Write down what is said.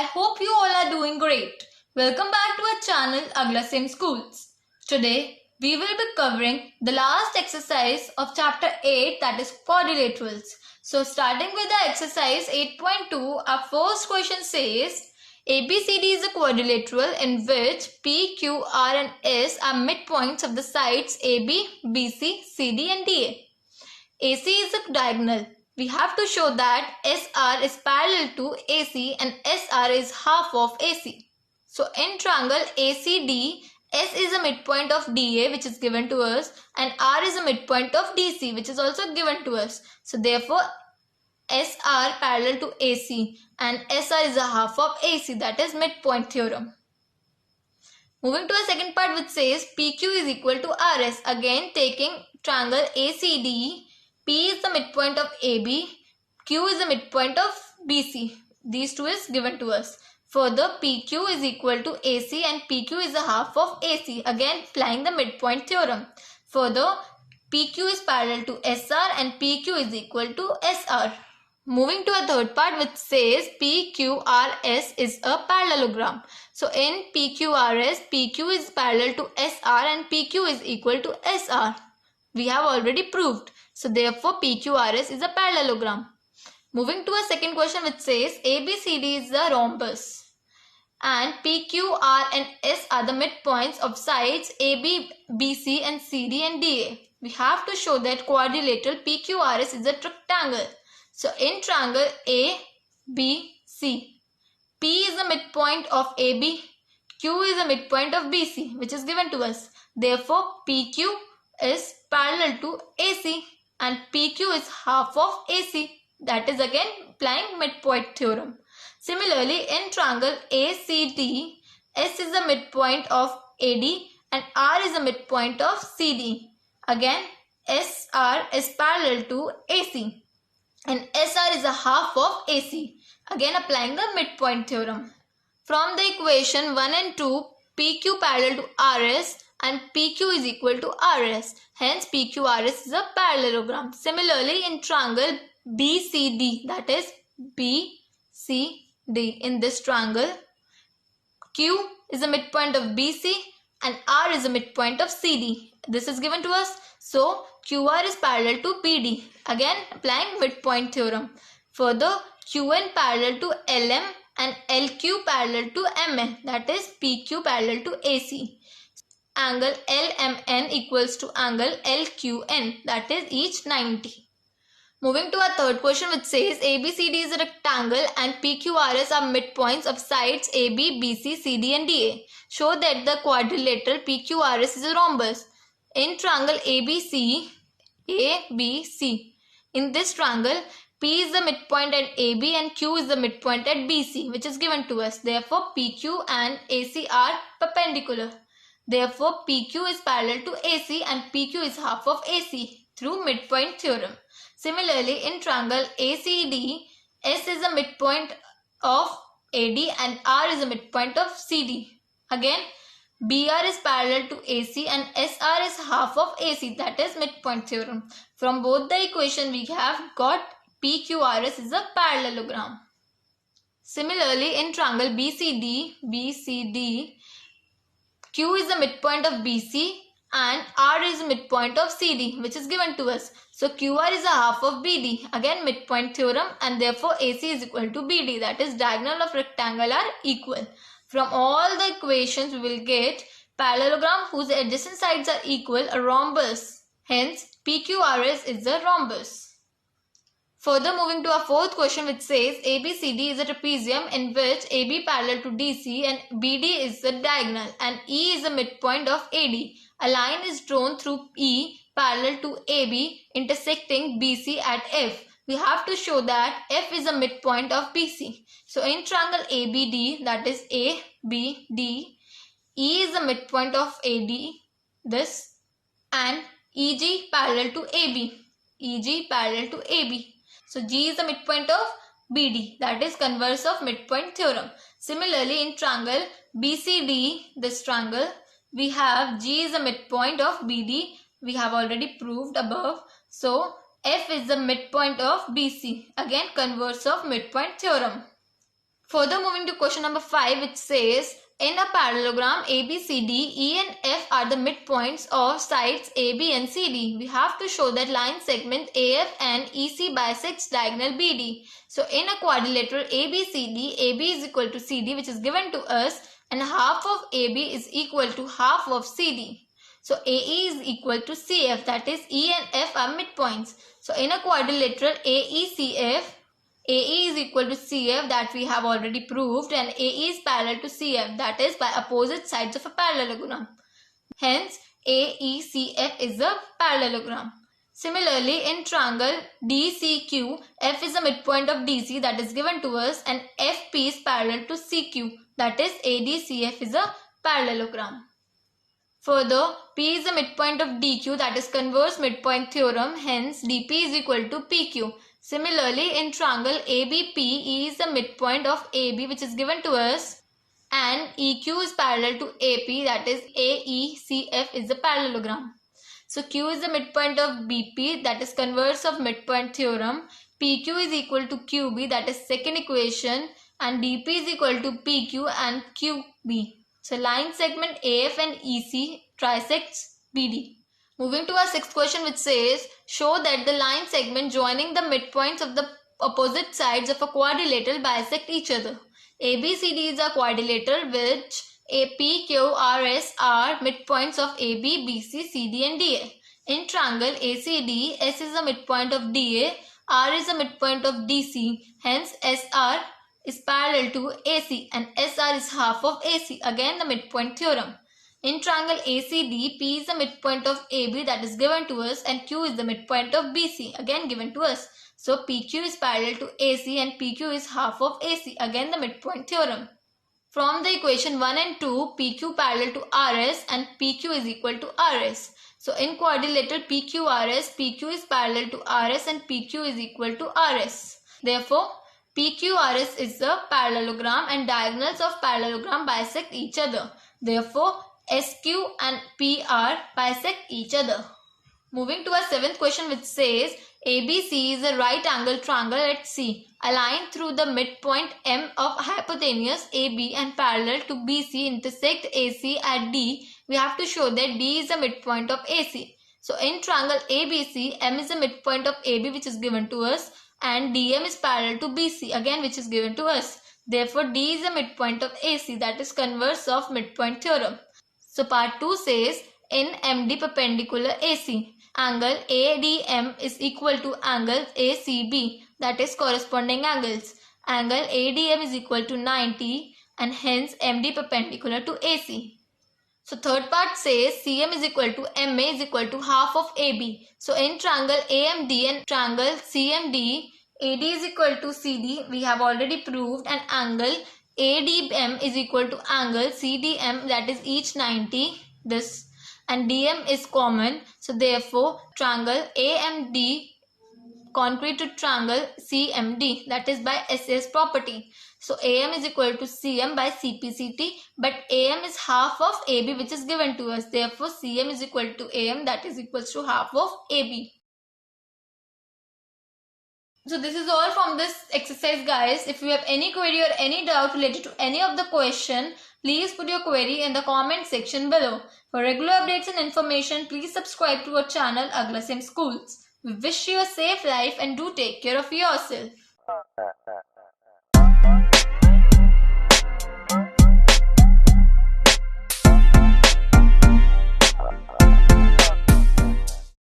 I hope you all are doing great. Welcome back to our channel Aglasem Schools. Today we will be covering the last exercise of chapter 8, that is quadrilaterals. So starting with the exercise 8.2, our first question says ABCD is a quadrilateral in which P, Q, R and S are midpoints of the sides AB, BC, CD and DA. AC is a diagonal. We have to show that SR is parallel to AC and SR is half of AC. So in triangle ACD, S is a midpoint of DA which is given to us and R is a midpoint of DC which is also given to us. So therefore SR parallel to AC and SR is a half of AC, that is midpoint theorem. Moving to a second part which says PQ is equal to RS. Again taking triangle ACD, P is the midpoint of AB, Q is the midpoint of BC. These two is given to us. Further, PQ is equal to AC and PQ is a half of AC. Again, applying the midpoint theorem. Further, PQ is parallel to SR and PQ is equal to SR. Moving to a third part which says PQRS is a parallelogram. So in PQRS, PQ is parallel to SR and PQ is equal to SR. We have already proved. So therefore PQRS is a parallelogram. Moving to a second question which says ABCD is a rhombus and PQR and S are the midpoints of sides AB, BC and CD and DA. We have to show that quadrilateral PQRS is a rectangle. So in triangle ABC, P is the midpoint of AB, Q is the midpoint of BC which is given to us. Therefore PQ is parallel to AC and PQ is half of AC. That is again applying midpoint theorem. Similarly, in triangle ACD, S is the midpoint of AD and R is the midpoint of CD. Again, SR is parallel to AC and SR is a half of AC. Again applying the midpoint theorem. From the equation 1 and 2, PQ parallel to RS and PQ is equal to RS. Hence PQRS is a parallelogram. Similarly in triangle BCD, that is BCD, in this triangle Q is the midpoint of BC and R is the midpoint of CD. This is given to us. So QR is parallel to BD. Again applying midpoint theorem. Further QN parallel to LM and LQ parallel to MN, that is PQ parallel to AC. Angle LMN equals to angle LQN, that is each 90. Moving to our third question which says ABCD is a rectangle and PQRS are midpoints of sides AB, BC, CD and DA. Show that the quadrilateral PQRS is a rhombus. In triangle ABC, in this triangle P is the midpoint at AB and Q is the midpoint at BC which is given to us. Therefore PQ and AC are perpendicular. Therefore PQ is parallel to AC and PQ is half of AC through midpoint theorem. Similarly in triangle ACD, S is the midpoint of AD and R is the midpoint of CD. Again BR is parallel to AC and SR is half of AC, that is midpoint theorem. From both the equation we have got PQRS is a parallelogram. Similarly in triangle BCD, Q is the midpoint of BC and R is the midpoint of CD which is given to us. So QR is a half of BD. Again midpoint theorem, and therefore AC is equal to BD, that is diagonal of rectangle are equal. From all the equations we will get parallelogram whose adjacent sides are equal, a rhombus. Hence PQRS is a rhombus. Further, moving to our fourth question which says ABCD is a trapezium in which AB parallel to DC and BD is the diagonal and E is the midpoint of AD. A line is drawn through E parallel to AB intersecting BC at F. We have to show that F is the midpoint of BC. So in triangle ABD, that is ABD, E is the midpoint of AD, this, and EG parallel to AB. EG parallel to AB. So G is the midpoint of BD, that is converse of midpoint theorem. Similarly in triangle BCD, this triangle, we have G is the midpoint of BD. We have already proved above. So F is the midpoint of BC, again converse of midpoint theorem. Further, moving to question number 5, which says, in a parallelogram ABCD, E and F are the midpoints of sides AB and CD. We have to show that line segment AF and EC bisects diagonal BD. So in a quadrilateral ABCD, AB is equal to CD, which is given to us, and half of AB is equal to half of CD. So AE is equal to CF, that is E and F are midpoints. So in a quadrilateral AECF, AE is equal to CF, that we have already proved, and AE is parallel to CF, that is by opposite sides of a parallelogram. Hence, AECF is a parallelogram. Similarly, in triangle DCQ, F is the midpoint of DC, that is given to us, and FP is parallel to CQ, that is ADCF is a parallelogram. Further, P is the midpoint of DQ, that is converse midpoint theorem, hence DP is equal to PQ. Similarly, in triangle ABP, E is the midpoint of AB, which is given to us, and EQ is parallel to AP, that is AECF is the parallelogram. So Q is the midpoint of BP, that is converse of midpoint theorem. PQ is equal to QB, that is second equation, and DP is equal to PQ and QB. So line segment AF and EC trisects BD. Moving to our sixth question, which says, show that the line segment joining the midpoints of the opposite sides of a quadrilateral bisect each other. ABCD is a quadrilateral which PQRS are midpoints of AB, BC, CD and DA. In triangle ACD, S is the midpoint of DA, R is the midpoint of DC, hence SR is parallel to AC and SR is half of AC, again the midpoint theorem. In triangle ACD, P is the midpoint of AB, that is given to us, and Q is the midpoint of BC, again given to us. So PQ is parallel to AC and PQ is half of AC, again the midpoint theorem. From the equation 1 and 2, PQ parallel to RS and PQ is equal to RS. So in quadrilateral PQRS, PQ is parallel to RS and PQ is equal to RS. Therefore, PQRS is the parallelogram and diagonals of parallelogram bisect each other. Therefore, SQ and PR bisect each other. Moving to our seventh question, which says, ABC is a right angle triangle at C, aligned through the midpoint M of hypotenuse AB and parallel to BC intersect AC at D. We have to show that D is the midpoint of AC. So in triangle ABC, M is the midpoint of AB, which is given to us, and DM is parallel to BC, again which is given to us. Therefore, D is the midpoint of AC, that is converse of midpoint theorem. So part 2 says, in MD perpendicular AC, angle ADM is equal to angle ACB, that is corresponding angles. Angle ADM is equal to 90 and hence MD perpendicular to AC. So third part says CM is equal to MA is equal to half of AB. So in triangle AMD and triangle CMD, AD is equal to CD, we have already proved, and angle ADM is equal to angle CDM, that is each 90, this, and DM is common. So therefore, triangle AMD concrete to triangle CMD, that is by SAS property. So AM is equal to CM by CPCT, but AM is half of AB, which is given to us. Therefore, CM is equal to AM, that is equals to half of AB. So this is all from this exercise, guys. If you have any query or any doubt related to any of the question, please put your query in the comment section below. For regular updates and information, please subscribe to our channel Aglasem Schools. We wish you a safe life and do take care of yourself.